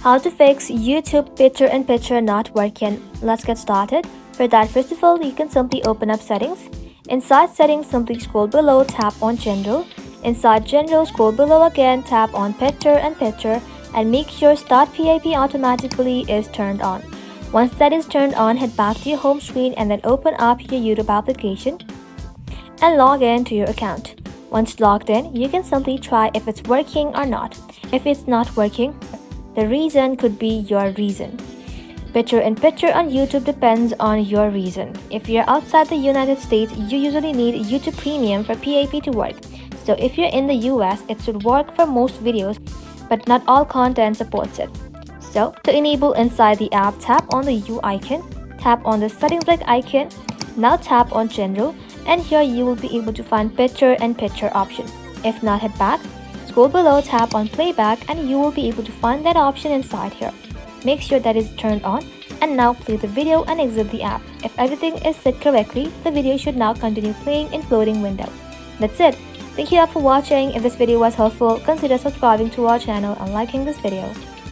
How to fix YouTube picture-in-picture not working. Let's get started. For that, first of all, you can simply open up settings. Inside settings, simply scroll below, tap on general. Inside general, scroll below again, tap on picture-in-picture and make sure Start PiP Automatically is turned on. Once that is turned on, head back to your home screen and then open up your YouTube application and log in to your account. Once logged in, you can simply try if it's working or not. If it's not working, the reason could be your reason. Picture-in-picture on YouTube depends on your reason. If you're outside the United States, you usually need YouTube Premium for PiP to work. So if you're in the US, it should work for most videos, but not all content supports it. So to enable inside the app, tap on the U icon, tap on the settings like icon, now tap on general, and here you will be able to find picture-in-picture option. If not, head back, scroll below, tap on playback, and you will be able to find that option inside here. Make sure that is turned on, and now play the video and exit the app. If everything is set correctly, the video should now continue playing in floating window. That's it. Thank you all for watching. If this video was helpful, consider subscribing to our channel and liking this video.